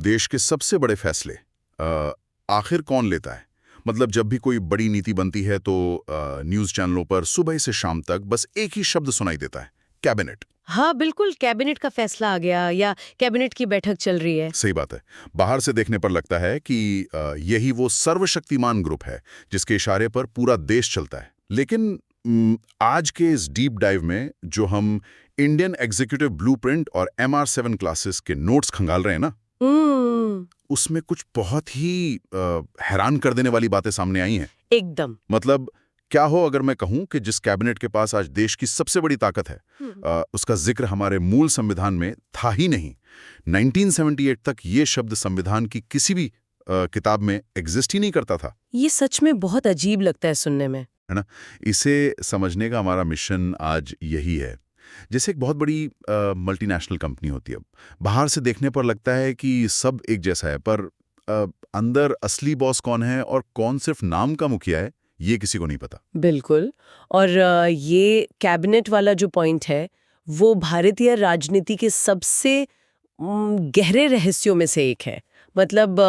देश के सबसे बड़े फैसले आखिर कौन लेता है? मतलब जब भी कोई बड़ी नीति बनती है तो न्यूज़ चैनलों पर सुबह से शाम तक बस एक ही शब्द सुनाई देता है, कैबिनेट। हाँ बिल्कुल, कैबिनेट का फैसला आ गया या कैबिनेट की बैठक चल रही है। सही बात है। बाहर से देखने पर लगता है कि यही वो सर्वशक्तिमान ग्रुप है जिसके इशारे पर पूरा देश चलता है। लेकिन आज के इस डीप डाइव में जो हम इंडियन एग्जीक्यूटिव ब्लूप्रिंट और MR7 क्लासेस के नोट्स खंगाल रहे हैं ना, उसमें कुछ बहुत ही हैरान कर देने वाली बातें सामने आई हैं। एकदम। मतलब क्या हो अगर मैं कहूं कि जिस कैबिनेट के पास आज देश की सबसे बड़ी ताकत है, उसका जिक्र हमारे मूल संविधान में था ही नहीं। 1978 तक ये शब्द संविधान की किसी भी किताब में एग्जिस्ट ही नहीं करता था। ये सच में बहुत अजीब लगता है सुनने में, है ना? इसे समझने का हमारा मिशन आज यही है। जैसे एक बहुत बड़ी मल्टीनेशनल कंपनी होती है, बाहर से देखने पर लगता है कि सब एक जैसा है, पर अंदर असली बॉस कौन है और कौन सिर्फ नाम का मुखिया है, ये किसी को नहीं पता। बिल्कुल। और ये कैबिनेट वाला जो पॉइंट है वो भारतीय राजनीति के सबसे गहरे रहस्यों में से एक है। मतलब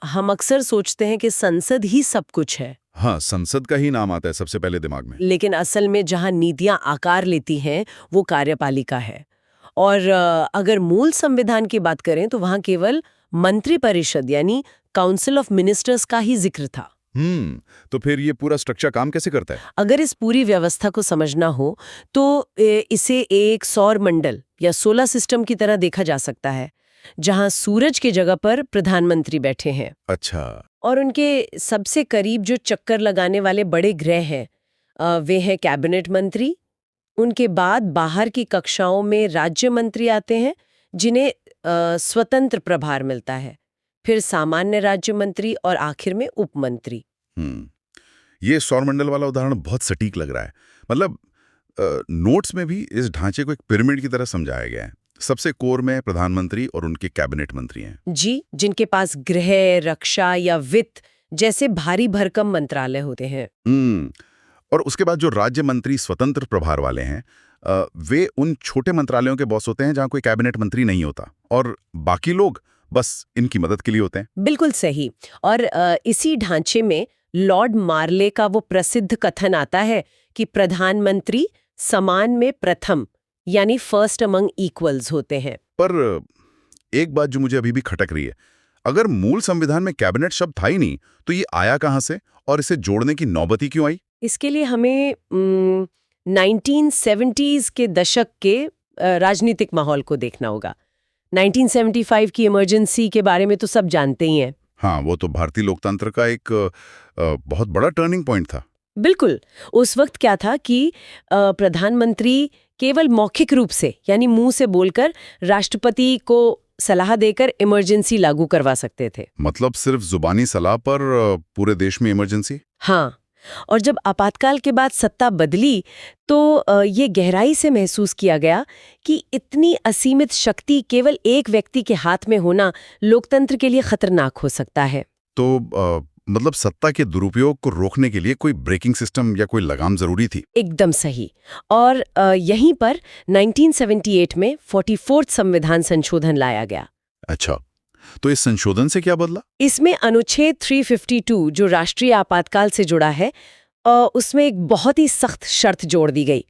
हम अक्सर सोचते हैं कि संसद ही सब कुछ है। हाँ, संसद का ही नाम आता है सबसे पहले दिमाग में। लेकिन असल में जहां नीतियां आकार लेती हैं वो कार्यपालिका है। और अगर मूल संविधान की बात करें तो वहां केवल मंत्रिपरिषद यानी काउंसिल ऑफ मिनिस्टर्स का ही जिक्र था। तो फिर ये पूरा स्ट्रक्चर काम कैसे करता है? अगर इस पूरी व्यवस्था को समझना हो तो इसे एक सौर मंडल या सोलर सिस्टम की तरह देखा जा सकता है, जहां सूरज की जगह पर प्रधानमंत्री बैठे हैं। अच्छा। और उनके सबसे करीब जो चक्कर लगाने वाले बड़े ग्रह हैं, वे हैं कैबिनेट मंत्री। उनके बाद बाहर की कक्षाओं में राज्य मंत्री आते हैं जिन्हें स्वतंत्र प्रभार मिलता है, फिर सामान्य राज्य मंत्री और आखिर में उप मंत्री। ये सौरमंडल वाला उदाहरण बहुत सटीक लग रहा है। मतलब नोट्स में भी इस ढांचे को एक पिरामिड की तरह समझाया गया है। सबसे कोर में प्रधानमंत्री और उनके कैबिनेट मंत्री हैं जी, जिनके पास गृह, रक्षा या वित्त जैसे भारी भरकम मंत्रालय होते हैं। और उसके बाद जो राज्य मंत्री स्वतंत्र प्रभार वाले हैं, वे उन छोटे मंत्रालयों के बॉस होते हैं जहां कोई कैबिनेट मंत्री नहीं होता, और बाकी लोग बस इनकी मदद के लिए होते हैं। बिल्कुल सही। और इसी ढांचे में लॉर्ड मार्ले का वो प्रसिद्ध कथन आता है कि प्रधानमंत्री समान में प्रथम यानी फर्स्ट अमंग इक्वल्स होते हैं। पर एक बात जो मुझे अभी भी खटक रही है, अगर मूल संविधान में कैबिनेट शब्द था ही नहीं तो ये आया कहां से और इसे जोड़ने की नौबत ही क्यों आई? इसके लिए हमें 1970s के दशक के राजनीतिक माहौल को देखना होगा। 1975 की इमरजेंसी के बारे में तो सब जानते ही हैं। हाँ, वो तो भारतीय लोकतंत्र का एक बहुत बड़ा टर्निंग पॉइंट था। बिल्कुल। उस वक्त क्या था कि प्रधानमंत्री केवल मौखिक रूप से यानी मुंह से बोलकर राष्ट्रपति को सलाह देकर इमरजेंसी लागू करवा सकते थे। मतलब सिर्फ जुबानी सलाह पर पूरे देश में इमरजेंसी? हाँ। और जब आपातकाल के बाद सत्ता बदली तो ये गहराई से महसूस किया गया कि इतनी असीमित शक्ति केवल एक व्यक्ति के हाथ में होना लोकतंत्र के लिए खतरनाक हो सकता है। तो मतलब सत्ता के दुरुपयोग को रोकने के लिए कोई ब्रेकिंग सिस्टम या कोई लगाम जरूरी थी। एकदम सही। और यहीं पर 1978 में 44वां संविधान संशोधन लाया गया। अच्छा, तो इस संशोधन से क्या बदला? इसमें अनुच्छेद 352 जो राष्ट्रीय आपातकाल से जुड़ा है, उसमें एक बहुत ही सख्त शर्त जोड़ दी गई।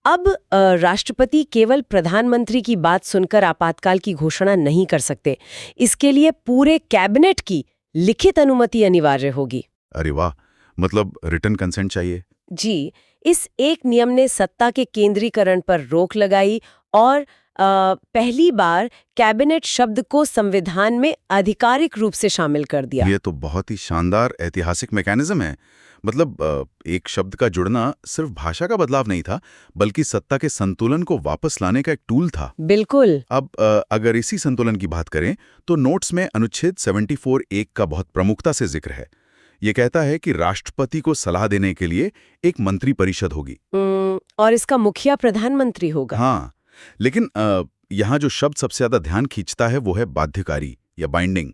अब राष्ट्रपति केवल प्रधानमंत्री की बात सुनकर आपातकाल की घोषणा नहीं कर सकते। इसके लिए पूरे कैबिनेट की लिखित अनुमति अनिवार्य होगी। अरे वाह, मतलब रिटन कंसेंट चाहिए। जी, इस एक नियम ने सत्ता के केंद्रीकरण पर रोक लगाई और पहली बार कैबिनेट शब्द को संविधान में आधिकारिक रूप से शामिल कर दिया। ये तो बहुत ही शानदार ऐतिहासिक मैकेनिज्म है। मतलब एक शब्द का जुड़ना सिर्फ भाषा का बदलाव नहीं था, बल्कि सत्ता के संतुलन को वापस लाने का एक टूल था। बिल्कुल। अब अगर इसी संतुलन की बात करें तो नोट्स में अनुच्छेद 74(1) का बहुत प्रमुखता से जिक्र है। ये कहता है कि राष्ट्रपति को सलाह देने के लिए एक मंत्री परिषद होगी और इसका मुखिया प्रधानमंत्री होगा। हाँ, लेकिन यहाँ जो शब्द सबसे ज्यादा ध्यान खींचता है वो है बाध्यकारी या बाइंडिंग।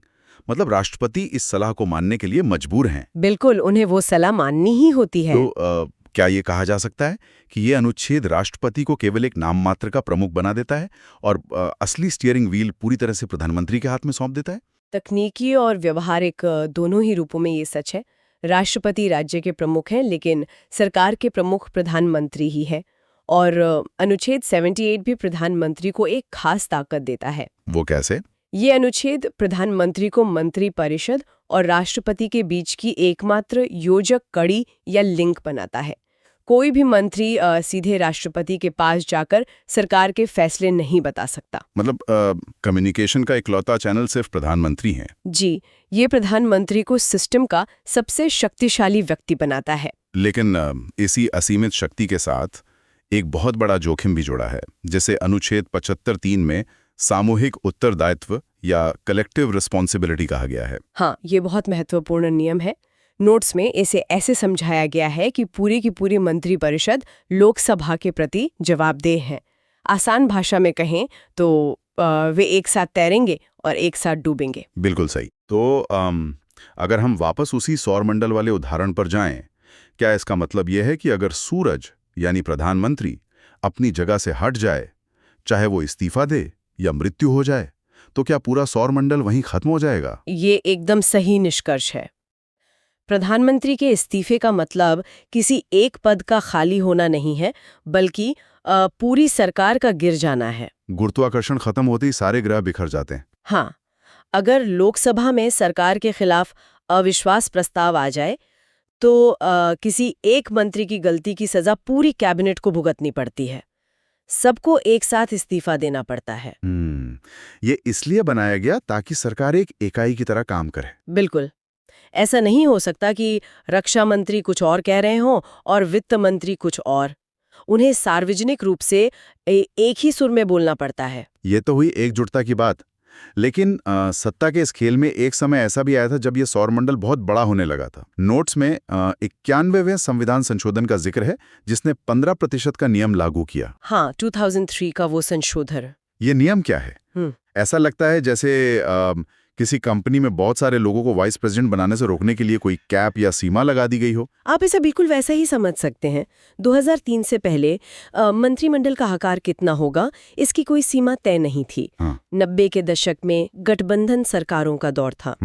मतलब राष्ट्रपति इस सलाह को मानने के लिए मजबूर हैं। बिल्कुल, उन्हें वो सलाह माननी ही होती है। तो क्या ये कहा जा सकता है कि ये अनुच्छेद राष्ट्रपति को केवल एक नाम मात्र का प्रमुख बना देता है और असली स्टीयरिंग व्हील पूरी तरह से प्रधानमंत्री के हाथ में सौंप देता है? तकनीकी और व्यवहारिक दोनों ही रूपों में ये सच है। राष्ट्रपति राज्य के प्रमुख हैं, लेकिन सरकार के प्रमुख प्रधानमंत्री ही है। और अनुच्छेद 78 भी प्रधानमंत्री को एक खास ताकत देता है। वो कैसे? ये अनुच्छेद प्रधानमंत्री को मंत्री परिषद और राष्ट्रपति के बीच की एकमात्र योजक कड़ी या लिंक बनाता है। कोई भी मंत्री सीधे राष्ट्रपति के पास जाकर सरकार के फैसले नहीं बता सकता। मतलब कम्युनिकेशन का इकलौता चैनल सिर्फ प्रधानमंत्री हैं। जी, ये प्रधानमंत्री को सिस्टम का सबसे शक्तिशाली व्यक्ति बनाता है। लेकिन इसी असीमित शक्ति के साथ एक बहुत बड़ा जोखिम भी जुड़ा है, जिसे अनुच्छेद 75(3) में सामूहिक उत्तरदायित्व या कलेक्टिव रिस्पॉन्सिबिलिटी कहा गया है। हाँ, ये बहुत महत्वपूर्ण नियम है। नोट्स में इसे ऐसे समझाया गया है कि पूरी की पूरी मंत्रिपरिषद लोकसभा के प्रति जवाबदेह है। आसान भाषा में कहें तो वे एक साथ तैरेंगे और एक साथ डूबेंगे। बिल्कुल सही। तो अगर हम वापस उसी सौरमंडल वाले उदाहरण पर जाएं, क्या इसका मतलब यह है कि अगर सूरज यानी प्रधानमंत्री अपनी जगह से हट जाए, चाहे वो इस्तीफा दे या मृत्यु हो जाए, तो क्या पूरा सौरमंडल वहीं खत्म हो जाएगा? ये एकदम सही निष्कर्ष है। प्रधानमंत्री के इस्तीफे का मतलब किसी एक पद का खाली होना नहीं है, बल्कि पूरी सरकार का गिर जाना है। गुरुत्वाकर्षण खत्म होते ही सारे ग्रह बिखर जाते हैं। हाँ, अगर लोकसभा में सरकार के खिलाफ अविश्वास प्रस्ताव आ जाए तो किसी एक मंत्री की गलती की सजा पूरी कैबिनेट को भुगतनी पड़ती है। सबको एक साथ इस्तीफा देना पड़ता है। ये इसलिए बनाया गया ताकि सरकार एक इकाई की तरह काम करे। बिल्कुल। ऐसा नहीं हो सकता कि रक्षा मंत्री कुछ और कह रहे हों और वित्त मंत्री कुछ और। उन्हें सार्वजनिक रूप से एक ही सुर में बोलना पड़ता है। ये तो हुई एकजुटता की बात। लेकिन सत्ता के इस खेल में एक समय ऐसा भी आया था जब ये सौरमंडल बहुत बड़ा होने लगा था। नोट्स में 91वें संविधान संशोधन का जिक्र है, जिसने 15% का नियम लागू किया। हाँ, 2003 का वो संशोधन। ये नियम क्या है? ऐसा लगता है जैसे किसी कंपनी में बहुत सारे लोगों को वाइस प्रेसिडेंट बनाने से रोकने के लिए कोई कैप या सीमा लगा दी गई हो। आप इसे बिल्कुल वैसा ही समझ सकते हैं। 2003 से पहले मंत्रिमंडल का आकार कितना होगा, इसकी कोई सीमा तय नहीं थी। 90 के दशक में गठबंधन सरकारों का दौर था।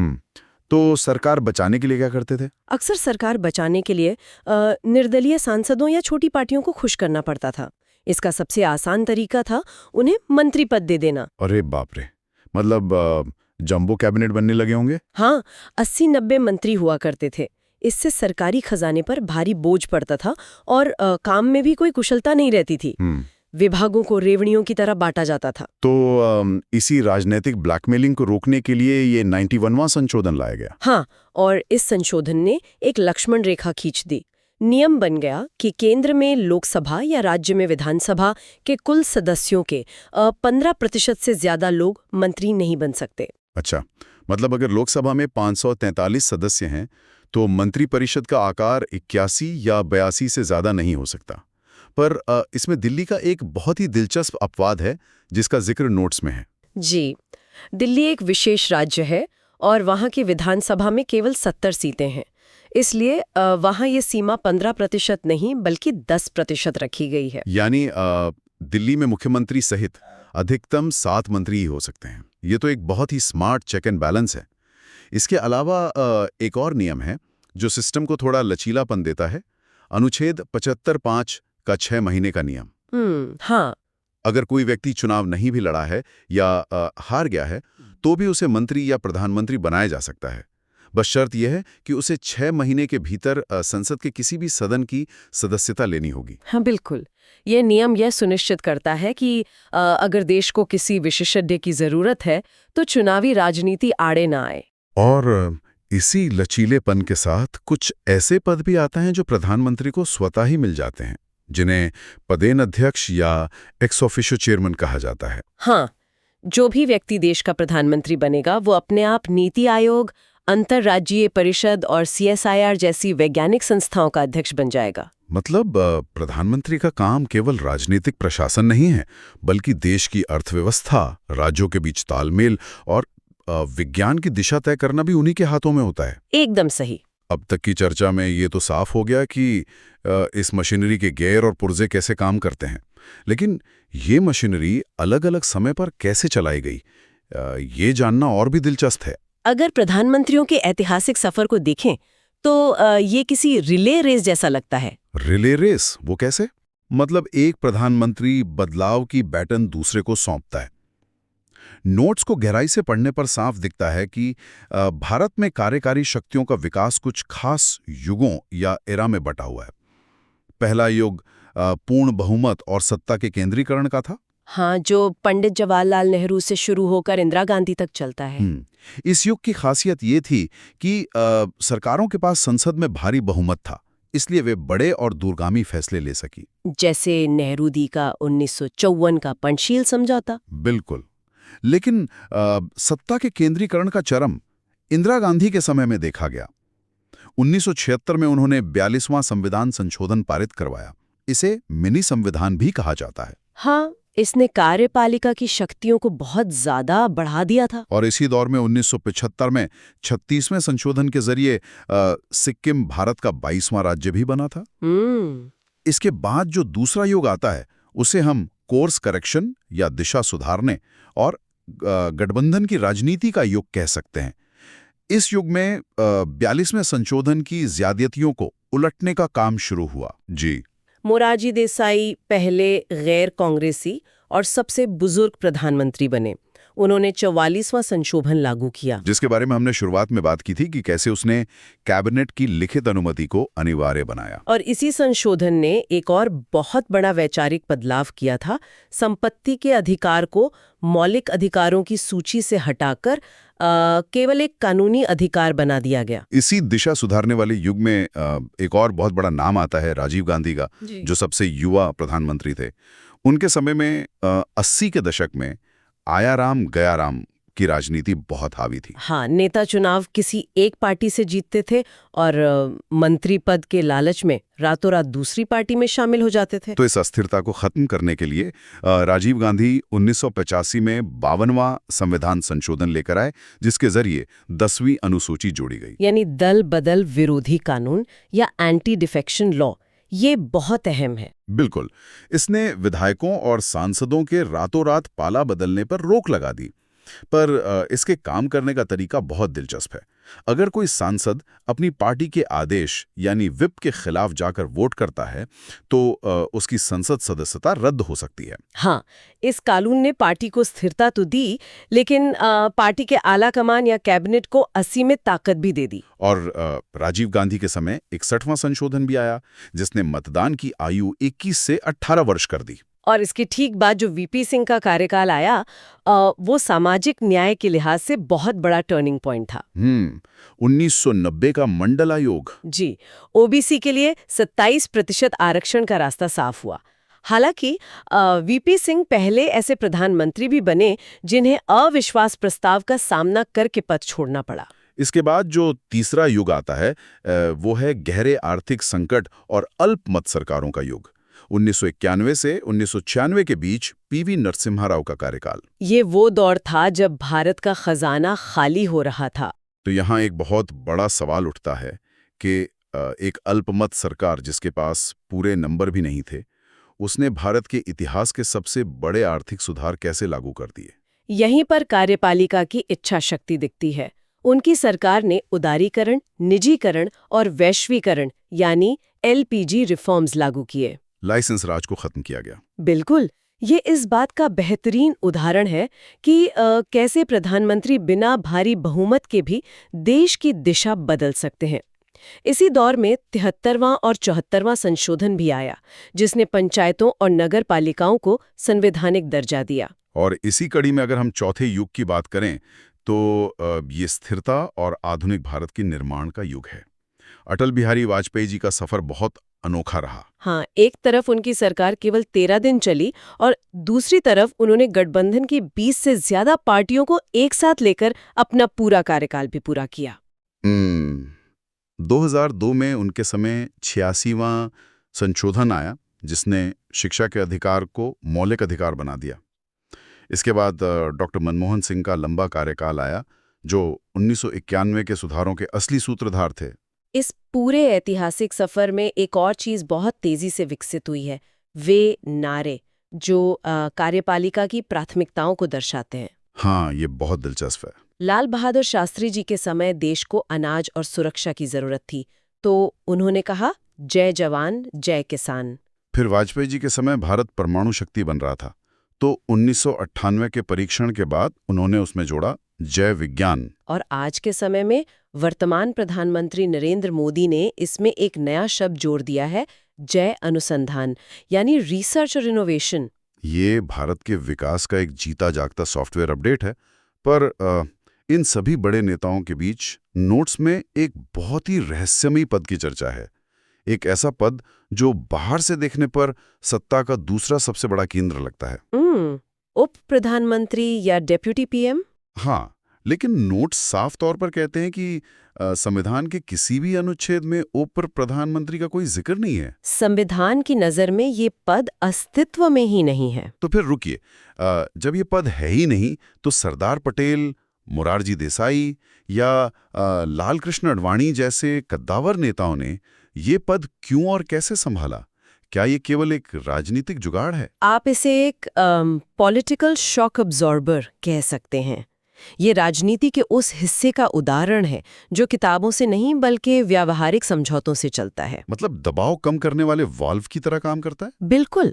तो सरकार बचाने के लिए क्या करते थे? अक्सर सरकार बचाने के लिए निर्दलीय सांसदों या छोटी पार्टियों को खुश करना पड़ता था। इसका सबसे आसान तरीका था उन्हें मंत्री पद दे देना। अरे बाप रे, मतलब जंबो कैबिनेट बनने लगे होंगे। हाँ, 80-90 मंत्री हुआ करते थे। इससे सरकारी खजाने पर भारी बोझ पड़ता था और काम में भी कोई कुशलता नहीं रहती थी। विभागों को रेवड़ियों की तरह बांटा जाता था। तो इसी राजनीतिक ब्लैकमेलिंग को रोकने के लिए ये 91वां संशोधन लाया गया। हाँ, और इस संशोधन ने एक लक्ष्मण रेखा खींच दी। नियम बन गया कि केंद्र में लोकसभा या राज्य में विधानसभा के कुल सदस्यों के 15% से ज्यादा लोग मंत्री नहीं बन सकते। अच्छा, मतलब अगर लोकसभा में 543 सदस्य हैं तो मंत्रिपरिषद का आकार 81 या 82 से ज्यादा नहीं हो सकता। पर इसमें दिल्ली का एक बहुत ही दिलचस्प अपवाद है जिसका जिक्र नोट्स में है। जी, दिल्ली एक विशेष राज्य है और वहाँ की विधानसभा में केवल 70 सीटें हैं। इसलिए वहाँ ये सीमा 15% नहीं बल्कि 10% रखी गई है। यानी दिल्ली में मुख्यमंत्री सहित अधिकतम 7 मंत्री ही हो सकते हैं। ये तो एक बहुत ही स्मार्ट चेक एंड बैलेंस है। इसके अलावा एक और नियम है जो सिस्टम को थोड़ा लचीलापन देता है। अनुच्छेद 75(5) का 6 महीने का नियम। हाँ, अगर कोई व्यक्ति चुनाव नहीं भी लड़ा है या हार गया है तो भी उसे मंत्री या प्रधानमंत्री बनाया जा सकता है। बस शर्त यह है कि उसे 6 महीने के भीतर संसद के किसी भी सदन की सदस्यता लेनी होगी। हाँ, बिल्कुल। यह नियम यह सुनिश्चित करता है कि अगर देश को किसी विशेषज्ञ की जरूरत है तो चुनावी राजनीति आड़े ना आए। और इसी लचीलेपन के साथ कुछ ऐसे पद भी आते हैं जो प्रधानमंत्री को स्वतः ही मिल जाते हैं, जिन्हें पदेन अध्यक्ष या एक्स ऑफिशियो चेयरमैन कहा जाता है। हाँ, जो भी व्यक्ति देश का प्रधानमंत्री बनेगा वो अपने आप नीति आयोग, अंतर्राज्यीय परिषद और CSIR जैसी वैज्ञानिक संस्थाओं का अध्यक्ष बन जाएगा। मतलब प्रधानमंत्री का काम केवल राजनीतिक प्रशासन नहीं है, बल्कि देश की अर्थव्यवस्था, राज्यों के बीच तालमेल और विज्ञान की दिशा तय करना भी उन्हीं के हाथों में होता है। एकदम सही। अब तक की चर्चा में ये तो साफ हो गया कि इस मशीनरी के गियर और पुर्जे कैसे काम करते हैं, लेकिन ये मशीनरी अलग अलग समय पर कैसे चलाई गई, ये जानना और भी दिलचस्प है। अगर प्रधानमंत्रियों के ऐतिहासिक सफर को देखें तो ये किसी रिले रेस जैसा लगता है। रिले रेस, वो कैसे? मतलब एक प्रधानमंत्री बदलाव की बैटन दूसरे को सौंपता है। नोट्स को गहराई से पढ़ने पर साफ दिखता है कि भारत में कार्यकारी शक्तियों का विकास कुछ खास युगों या एरा में बटा हुआ है। पहला युग पूर्ण बहुमत और सत्ता के केंद्रीकरण का था। हाँ, जो पंडित जवाहरलाल नेहरू से शुरू होकर इंदिरा गांधी तक चलता है। इस युग की खासियत ये थी कि सरकारों के पास संसद में भारी बहुमत था, इसलिए वे बड़े और दूरगामी फैसले ले सकी। जैसे नेहरू दी का 1954 का पंचशील समझौता। बिल्कुल। लेकिन सत्ता के केंद्रीकरण का चरम इंदिरा गांधी के समय में देखा गया। 1976 में उन्होंने 42वां संविधान संशोधन पारित करवाया। इसे मिनी संविधान भी कहा जाता है। हाँ, इसने कार्यपालिका की शक्तियों को बहुत ज्यादा बढ़ा दिया था। और इसी दौर में 1975 में 36वें संशोधन के जरिए सिक्किम भारत का 22वां राज्य भी बना था। इसके बाद जो दूसरा युग आता है उसे हम कोर्स करेक्शन या दिशा सुधारने और गठबंधन की राजनीति का युग कह सकते हैं। इस युग में 42वें संशोधन की ज्यादतियों को उलटने का काम शुरू हुआ। जी। मोरारजी देसाई पहले गैर कांग्रेसी और सबसे बुजुर्ग प्रधानमंत्री बने। उन्होंने 44वां संशोधन लागू किया, जिसके बारे में हमने शुरुआत में बात की थी कि कैसे उसने कैबिनेट की लिखित अनुमति को अनिवार्य बनाया। और इसी संशोधन ने एक और बहुत बड़ा वैचारिक बदलाव किया था। संपत्ति के अधिकार को मौलिक अधिकारों की सूची से हटाकर केवल एक कानूनी अधिकार बना दिया गया। इसी दिशा सुधारने वाले युग में एक और बहुत बड़ा नाम आता है राजीव गांधी का, जो सबसे युवा प्रधानमंत्री थे। उनके समय में 80 के दशक में आया राम गया राम की राजनीति बहुत हावी थी। हाँ, नेता चुनाव किसी एक पार्टी से जीतते थे और मंत्री पद के लालच में रातों रात दूसरी पार्टी में शामिल हो जाते थे। तो इस अस्थिरता को खत्म करने के लिए राजीव गांधी 1985 में 52वां संविधान संशोधन लेकर आए, जिसके जरिए 10वीं अनुसूची जोड़ी गई, यानी दल बदल विरोधी कानून या एंटी डिफेक्शन लॉ। ये बहुत अहम है। बिल्कुल। इसने विधायकों और सांसदों के रातों रात पाला बदलने पर रोक लगा दी। पर इसके काम करने का तरीका बहुत दिलचस्प है। अगर कोई सांसद अपनी पार्टी के आदेश यानी विप के खिलाफ जाकर वोट करता है तो उसकी संसद सदस्यता रद्द हो सकती है। हाँ, इस कानून ने पार्टी को स्थिरता तो दी, लेकिन पार्टी के आला कमान या कैबिनेट को असीमित ताकत भी दे दी। और राजीव गांधी के समय 61वां संशोधन भी आया, जिसने मतदान की आयु 21 से 18 वर्ष कर दी। और इसके ठीक बाद जो वीपी सिंह का कार्यकाल आया, वो सामाजिक न्याय के लिहाज से बहुत बड़ा टर्निंग पॉइंट था। 1990 का मंडल आयोग। जी, ओबीसी के लिए 27% आरक्षण का रास्ता साफ हुआ। हालांकि वीपी सिंह पहले ऐसे प्रधानमंत्री भी बने जिन्हें अविश्वास प्रस्ताव का सामना करके पद छोड़ना पड़ा। इसके बाद जो तीसरा युग आता है वो है गहरे आर्थिक संकट और अल्पमत सरकारों का युग। 1991 से 1996 के बीच पीवी नरसिम्हा राव का कार्यकाल। ये वो दौर था जब भारत का खजाना खाली हो रहा था। तो यहाँ एक बहुत बड़ा सवाल उठता है कि एक अल्पमत सरकार जिसके पास पूरे नंबर भी नहीं थे, उसने भारत के इतिहास के सबसे बड़े आर्थिक सुधार कैसे लागू कर दिए? यहीं पर कार्यपालिका की इच्छा शक्ति दिखती है। उनकी सरकार ने उदारीकरण, निजीकरण और वैश्वीकरण यानी एलपीजी रिफॉर्म्स लागू किए। लाइसेंस राज को खत्म किया गया। बिल्कुल। ये इस बात का बेहतरीन उदाहरण है कि कैसे प्रधानमंत्री बिना भारी बहुमत के भी देश की दिशा बदल सकते हैं। इसी दौर में 73वां और 74वां संशोधन भी आया, जिसने पंचायतों और नगर पालिकाओं को संवैधानिक दर्जा दिया। और इसी कड़ी में अगर हम चौथे युग की बात करें तो ये स्थिरता और आधुनिक भारत के निर्माण का युग है। अटल बिहारी वाजपेयी जी का सफर बहुत अनोखा रहा। हाँ, एक तरफ उनकी सरकार केवल 13 दिन चली और दूसरी तरफ उन्होंने गठबंधन की 20 से ज्यादा पार्टियों को एक साथ लेकर अपना पूरा कार्यकाल भी पूरा किया। 2002 में उनके समय 86वां संशोधन आया, जिसने शिक्षा के अधिकार को मौलिक अधिकार बना दिया। इसके बाद डॉक्टर मनमोहन सिंह का लंबा कार्यकाल आया, जो 1991 के सुधारों के असली सूत्रधार थे। इस पूरे ऐतिहासिक सफर में एक और चीज बहुत तेजी से विकसित हुई है, वे नारे जो कार्यपालिका की प्राथमिकताओं को दर्शाते हैं। हाँ, ये बहुत दिलचस्प है। लाल बहादुर शास्त्री जी के समय देश को अनाज और सुरक्षा की जरूरत थी, तो उन्होंने कहा जय जवान जय किसान। फिर वाजपेयी जी के समय भारत परमाणु शक्ति बन रहा था, तो 1998 के परीक्षण के बाद उन्होंने उसमें जोड़ा जय विज्ञान। और आज के समय में वर्तमान प्रधानमंत्री नरेंद्र मोदी ने इसमें एक नया शब्द जोड़ दिया है, जय अनुसंधान, यानी रिसर्च और इनोवेशन। ये भारत के विकास का एक जीता जागता सॉफ्टवेयर अपडेट है। पर इन सभी बड़े नेताओं के बीच नोट्स में एक बहुत ही रहस्यमयी पद की चर्चा है। एक ऐसा पद जो बाहर से देखने पर सत्ता का दूसरा सबसे बड़ा केंद्र लगता है। उप प्रधानमंत्री या डेप्यूटी पीएम? हाँ, लेकिन नोट्स साफ तौर पर कहते हैं कि संविधान के किसी भी अनुच्छेद में उप प्रधानमंत्री का कोई जिक्र नहीं है। संविधान की नजर में ये पद अस्तित्व में ही नहीं है। तो फिर रुकिए, जब ये पद है ही नहीं, तो सरदार पटेल, मोरारजी देसाई या लाल कृष्ण आडवाणी जैसे कद्दावर नेताओं ने ये पद क्यों और कैसे संभाला? क्या ये केवल एक राजनीतिक जुगाड़ है? आप इसे एक पॉलिटिकल शॉक अब्जॉर्बर कह सकते हैं। ये राजनीति के उस हिस्से का उदाहरण है जो किताबों से नहीं बल्कि व्यावहारिक समझौतों से चलता है। मतलब दबाव कम करने वाले वाल्व की तरह काम करता है? बिल्कुल।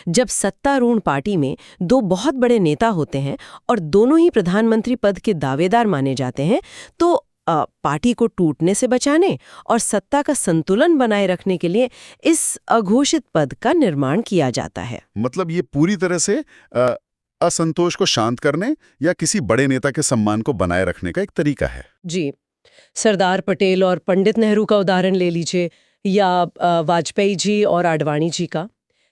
जब सत्तारूढ़ पार्टी में दो बहुत बड़े नेता होते हैं और दोनों ही प्रधानमंत्री पद के दावेदार माने जाते हैं, तो पार्टी को टूटने से बचाने और सत्ता का संतुलन बनाए रखने के लिए इस अघोषित पद का निर्माण किया जाता है। मतलब ये पूरी तरह से असंतोष को शांत करने या किसी बड़े नेता के सम्मान को बनाए रखने का एक तरीका है। जी, सरदार पटेल और पंडित नेहरू का उदाहरण ले लीजिए, या वाजपेयी जी और आडवाणी जी का।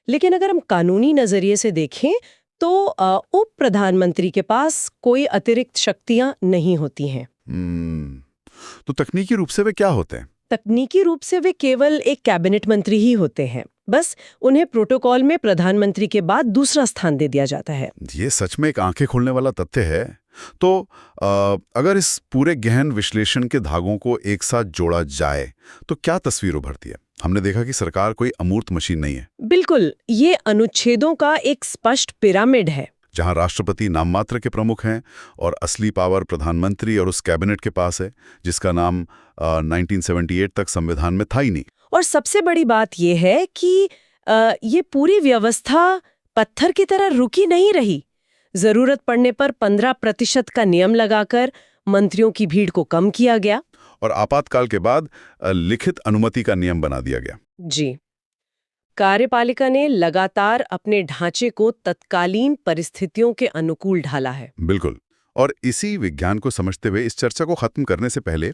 लेकिन अगर हम कानूनी नजरिए से देखें तो उप प्रधानमंत्री के पास कोई अतिरिक्त शक्तियां नहीं होती हैं। तो तकनीकी रूप से वे क्या होते हैं? तकनीकी रूप से वे केवल एक कैबिनेट मंत्री ही होते हैं। बस उन्हें प्रोटोकॉल में प्रधानमंत्री के बाद दूसरा स्थान दे दिया जाता है। ये सच में एक आंखें खोलने वाला तथ्य है। तो अगर इस पूरे गहन विश्लेषण के धागों को एक साथ जोड़ा जाए तो क्या तस्वीर उभरती है? हमने देखा कि सरकार कोई अमूर्त मशीन नहीं है। बिल्कुल, ये अनुच्छेदों का एक स्पष्ट पिरामिड है, जहां राष्ट्रपति नाम मात्र के प्रमुख हैं और असली पावर प्रधानमंत्री और उस कैबिनेट के पास है, जिसका नाम 1978 तक संविधान में था ही नहीं। और सबसे बड़ी बात यह है कि ये पूरी व्यवस्था पत्थर की तरह रुकी नहीं रही। जरूरत पड़ने पर 15% का नियम लगाकर मंत्रियों की भीड़ को कम किया गया और आपातकाल के बाद लिखित अनुमति का नियम बना दिया गया। जी, कार्यपालिका ने लगातार अपने ढांचे को तत्कालीन परिस्थितियों के अनुकूल ढाला है। बिल्कुल। और इसी विज्ञान को समझते हुए इस चर्चा को खत्म करने से पहले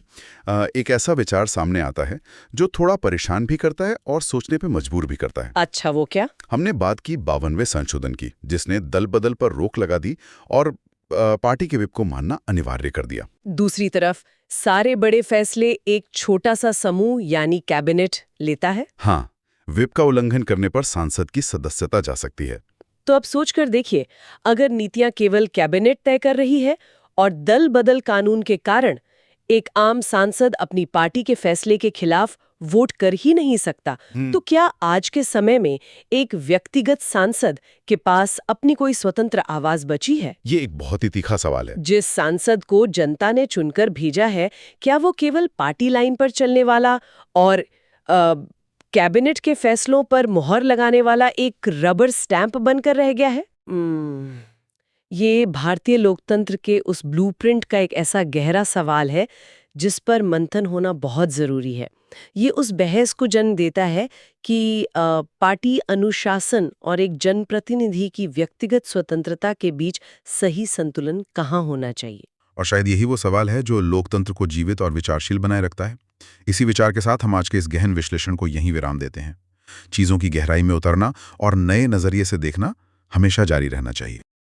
एक ऐसा विचार सामने आता है जो थोड़ा परेशान भी करता है और सोचने पे मजबूर भी करता है। अच्छा, वो क्या? हमने बात की 52वें संशोधन की, जिसने दल बदल पर रोक लगा दी और पार्टी के विप को मानना अनिवार्य कर दिया। दूसरी तरफ सारे बड़े फैसले एक छोटा सा समूह यानी कैबिनेट लेता है। हाँ, विप का उल्लंघन करने पर सांसद की सदस्यता जा सकती है। तो अब सोच कर देखिए, अगर नीतियां केवल कैबिनेट तय कर रही है और दल बदल कानून के कारण एक आम सांसद अपनी पार्टी के फैसले के खिलाफ वोट कर ही नहीं सकता, तो क्या आज के समय में एक व्यक्तिगत सांसद के पास अपनी कोई स्वतंत्र आवाज बची है? ये एक बहुत ही तीखा सवाल है। जिस सांसद को जनता ने चुनकर भेजा है, क्या वो केवल पार्टी लाइन पर चलने वाला और कैबिनेट के फैसलों पर मुहर लगाने वाला एक रबर स्टैंप बनकर रह गया है? ये भारतीय लोकतंत्र के उस ब्लूप्रिंट का एक ऐसा गहरा सवाल है जिस पर मंथन होना बहुत जरूरी है। ये उस बहस को जन्म देता है कि पार्टी अनुशासन और एक जनप्रतिनिधि की व्यक्तिगत स्वतंत्रता के बीच सही संतुलन कहाँ होना चाहिए। और शायद यही वो सवाल है जो लोकतंत्र को जीवित और विचारशील बनाए रखता है। इसी विचार के साथ हम आज के इस गहन विश्लेषण को यहीं विराम देते हैं। चीजों की गहराई में उतरना और नए नजरिए से देखना हमेशा जारी रहना चाहिए।